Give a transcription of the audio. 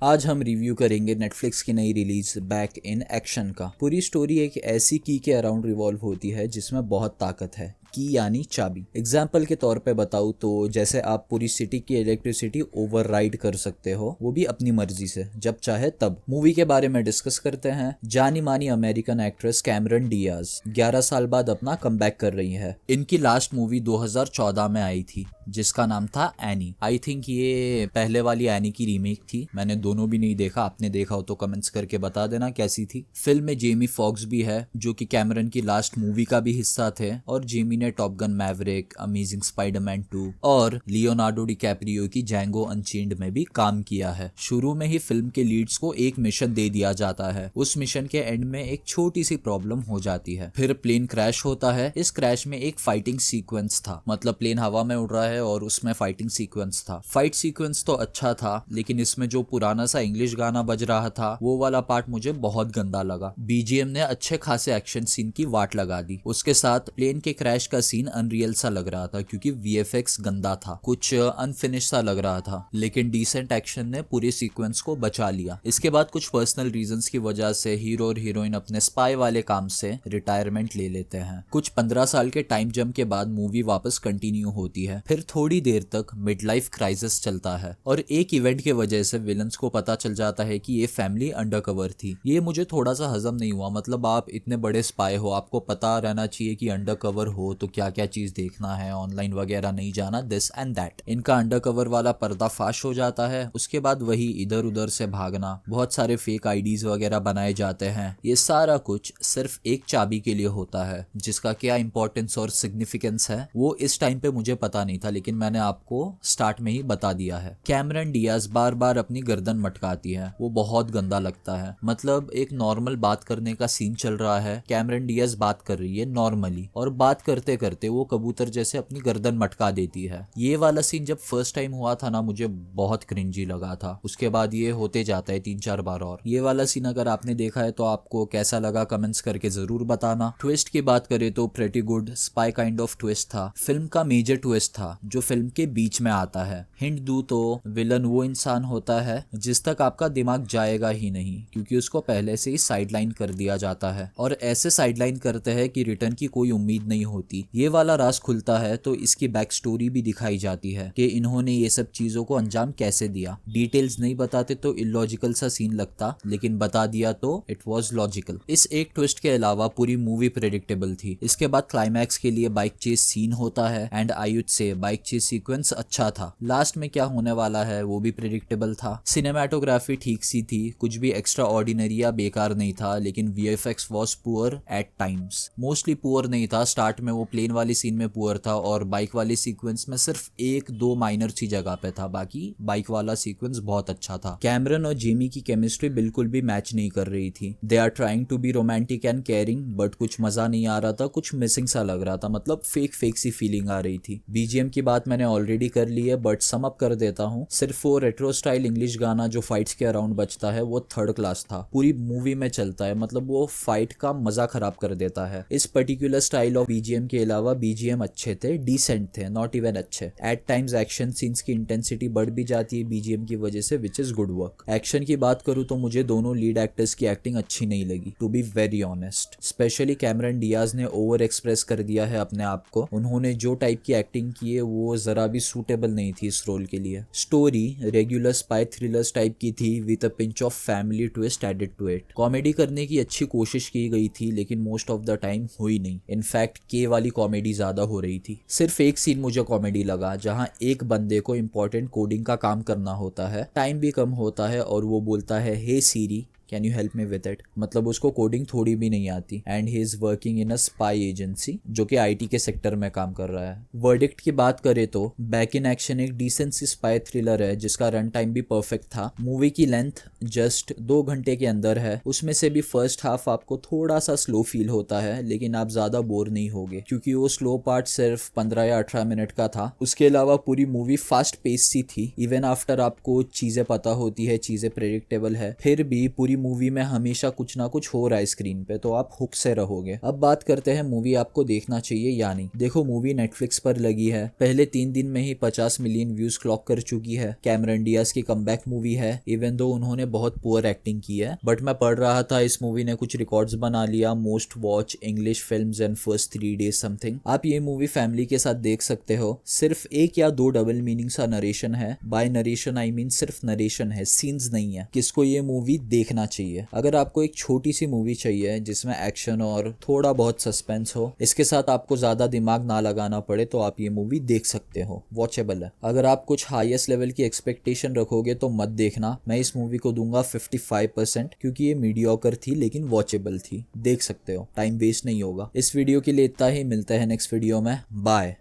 आज हम रिव्यू करेंगे नेटफ्लिक्स की नई रिलीज बैक इन एक्शन का। पूरी स्टोरी एक ऐसी की के अराउंड रिवॉल्व होती है जिसमें बहुत ताकत है। की यानी चाबी। एग्जाम्पल के तौर पे बताऊँ तो जैसे आप पूरी सिटी की इलेक्ट्रिसिटी ओवरराइड कर सकते हो, वो भी अपनी मर्जी से, जब चाहे तब। मूवी के बारे में डिस्कस करते हैं। जानी मानी अमेरिकन एक्ट्रेस कैमरन डियाज 11 साल बाद अपना कमबैक कर रही है। इनकी लास्ट मूवी 2014 में आई थी जिसका नाम था एनी। आई थिंक ये पहले वाली एनी की रीमेक थी। मैंने दोनों भी नहीं देखा, आपने देखा हो तो कमेंट्स करके बता देना कैसी थी। फिल्म में जेमी फॉक्स भी है जो कि कैमरन की लास्ट मूवी का भी हिस्सा थे, और जेमी ने top gun Maverick, amazing Spiderman 2 और लियोनार्डो डिकैप्रियो की जैंगो अनचेन्ड में भी काम किया है। शुरू में ही फिल्म के लीड्स को एक मिशन दे दिया जाता है। उस मिशन के एंड में एक छोटी सी प्रॉब्लम हो जाती है, फिर प्लेन क्रैश होता है। इस क्रैश में एक फाइटिंग सीक्वेंस था, मतलब प्लेन हवा में उड़ रहा है और उसमें फाइटिंग सीक्वेंस था। फाइट सीक्वेंस तो अच्छा था, लेकिन इसमें जो पुराना सा इंग्लिश गाना बज रहा था वो वाला पार्ट मुझे बहुत गंदा लगा। बीजीएम ने अच्छे खासे एक्शन सीन की वाट लगा दी। उसके साथ प्लेन के क्रैश का सीन अनरियल सा लग रहा था क्योंकि वीएफएक्स गंदा था, कुछ अनफिनिश सा लग रहा था, लेकिन डिसेंट एक्शन ने पूरे सीक्वेंस को बचा लिया। इसके बाद कुछ पर्सनल रीजंस की वजह से हीरो और हीरोइन अपने स्पाई वाले काम से रिटायरमेंट ले लेते हैं। कुछ 15 साल के टाइम जंप के बाद मूवी वापस कंटिन्यू होती है। फिर थोड़ी देर तक मिड लाइफ क्राइसिस चलता है और एक इवेंट के वजह से विलन्स को पता चल जाता है कि ये फैमिली अंडरकवर थी। ये मुझे थोड़ा सा हजम नहीं हुआ। मतलब आप इतने बड़े स्पाई हो, आपको पता रहना चाहिए कि अंडरकवर हो तो क्या क्या चीज देखना है, ऑनलाइन वगैरह नहीं जाना, दिस एंड दैट। इनका अंडरकवर वाला पर्दाफाश हो जाता है। उसके बाद वही इधर उधर से भागना, बहुत सारे फेक आईडीज वगैरह बनाए जाते हैं। ये सारा कुछ सिर्फ एक चाबी के लिए होता है, जिसका क्या इंपॉर्टेंस और सिग्निफिकेंस है वो इस टाइम पे मुझे पता नहीं था, लेकिन मैंने आपको स्टार्ट में ही बता दिया है। कैमरन डियाज बार बार अपनी गर्दन मटकाती है, वो बहुत गंदा लगता है। मतलब एक नॉर्मल बात करने का सीन चल रहा है, कैमरन डियाज बात कर रही है नॉर्मली, और बात करते करते वो कबूतर जैसे अपनी गर्दन मटका देती है। ये वाला सीन जब फर्स्ट टाइम हुआ था ना, मुझे बहुत क्रिंजी लगा था। उसके बाद ये होते जाता है 3-4 बार। और ये वाला सीन अगर आपने देखा है तो आपको कैसा लगा कमेंट्स करके जरूर बताना। ट्विस्ट की बात करें तो pretty good spy kind of twist था। फिल्म का मेजर ट्विस्ट था जो फिल्म के बीच में आता है। हिंट दूं तो विलन वो इंसान होता है जिस तक आपका दिमाग जाएगा ही नहीं, क्योंकि उसको पहले से ही साइडलाइन कर दिया जाता है, और ऐसे साइडलाइन करते हैं कि रिटर्न की कोई उम्मीद नहीं होती। ये वाला राज खुलता है तो इसकी बैक स्टोरी भी दिखाई जाती है कि इन्होंने ये सब चीजों को अंजाम कैसे दिया। डिटेल्स नहीं बताते तो इलॉजिकल सा सीन लगता, लेकिन बता दिया तो इट वाज लॉजिकल। इस एक ट्विस्ट के अलावा पूरी मूवी प्रेडिक्टेबल थी। इसके बाद क्लाइमैक्स के लिए बाइक चेस सीन होता है, and I would say bike chess sequence अच्छा था। लास्ट में क्या होने वाला है वो भी प्रेडिक्टेबल था। सिनेमाटोग्राफी ठीक सी थी, कुछ भी एक्स्ट्रा ऑर्डिनरी या बेकार नहीं था, लेकिन VFX was poor at times. Mostly poor नहीं था, स्टार्ट में वो प्लेन वाली सीन में पुअर था, और बाइक वाली सीक्वेंस में सिर्फ 1-2 माइनर सी जगह पे था, बाकी बाइक वाला सीक्वेंस बहुत अच्छा था। कैमरन और जेमी की केमिस्ट्री बिल्कुल भी मैच नहीं कर रही थी। They are trying to be romantic and caring, but कुछ मजा नहीं आ रहा था, कुछ मिसिंग सा लग रहा था। मतलब फेक फेक सी फीलिंग आ रही थी। बीजीएम की बात मैंने ऑलरेडी कर ली है, बट सम अप कर देता हूँ। सिर्फ वो रेट्रो स्टाइल इंग्लिश गाना जो फाइट्स के अराउंड बजता है वो थर्ड क्लास था, पूरी मूवी में चलता है। मतलब वो फाइट का मजा खराब कर देता है। इस पर्टिकुलर स्टाइल ऑफ बीजीएम के अलावा बीजीएम अच्छे थे, डिसेंट थे, नॉट इवन अच्छे। एट टाइम्स एक्शन सीन्स की इंटेंसिटी बढ़ भी जाती है बीजीएम की वजह से, which is good work. Action की बात करूँ तो मुझे दोनों लीड एक्टर्स की एक्टिंग अच्छी नहीं लगी, to be very honest. Specially Cameron Diaz ने ओवर एक्सप्रेस कर दिया है अपने आप को। उन्होंने जो टाइप की एक्टिंग की है वो जरा भी सूटेबल नहीं थी इस रोल के लिए। Story regular spy thrillers type की थी with a pinch of family twist added to it. Comedy करने की अच्छी कोशिश की गई थी, लेकिन मोस्ट ऑफ द टाइम हुई नहीं। इनफैक्ट के वाली कॉमेडी ज्यादा हो रही थी। सिर्फ एक सीन मुझे कॉमेडी लगा, जहां एक बंदे को इंपॉर्टेंट कोडिंग का काम करना होता है, टाइम भी कम होता है, और वो बोलता है hey Siri can you help me with it. मतलब उसको कोडिंग थोड़ी भी नहीं आती, and he is working in a spy agency जो कि आईटी के सेक्टर में काम कर रहा है। वर्डिक्ट की बात करें तो बैक इन एक्शन एक डिसेंट सी स्पाई थ्रिलर है जिसका रन टाइम भी परफेक्ट था। मूवी की लेंथ जस्ट 2 घंटे के अंदर है। उसमें से भी फर्स्ट हाफ आपको थोड़ा सा स्लो फील होता है, लेकिन आप ज्यादा बोर नहीं होगे क्योंकि वो स्लो पार्ट सिर्फ 15 या 18 मिनट का था। उसके अलावा पूरी मूवी फास्ट पेस सी थी। इवन आफ्टर आपको चीजें पता होती है, चीजें प्रेडिक्टेबल है, फिर भी पूरी मूवी में हमेशा कुछ ना कुछ हो रहा है स्क्रीन पे, तो आप हुक से रहोगे। अब बात करते हैं मूवी आपको देखना चाहिए या नहीं। देखो मूवी नेटफ्लिक्स पर लगी है, पहले 3 दिन में ही 50 मिलियन व्यूज क्लॉक कर चुकी है। कैमरन डियाज की कमबैक मूवी है, इवन दो उन्होंने बहुत पुअर एक्टिंग की है, बट मैं पढ़ रहा था इस मूवी ने कुछ रिकॉर्ड्स बना लिया, most watch English films in first 3 days something. आप ये मूवी फैमिली के साथ देख सकते हो। सिर्फ 1 या 2 डबल मीनिंग सा नरेशन है। बाय नरेशन आई मीन सिर्फ नरेशन है, सीन्स नहीं है। किसको ये मूवी देखना चाहिए? अगर आपको एक छोटी सी मूवी चाहिए जिसमें एक्शन और थोड़ा बहुत सस्पेंस हो, इसके साथ आपको ज्यादा दिमाग ना लगाना पड़े, तो आप ये मूवी देख सकते हो, वॉचेबल है। अगर आप कुछ हाईएस्ट लेवल की एक्सपेक्टेशन रखोगे तो मत देखना। मैं इस मूवी को दूंगा 55%, क्योंकि ये मीडियोकर थी लेकिन वॉचेबल थी, देख सकते हो, टाइम वेस्ट नहीं होगा। इस वीडियो के लिए इतना ही, मिलते हैं नेक्स्ट वीडियो में, बाय।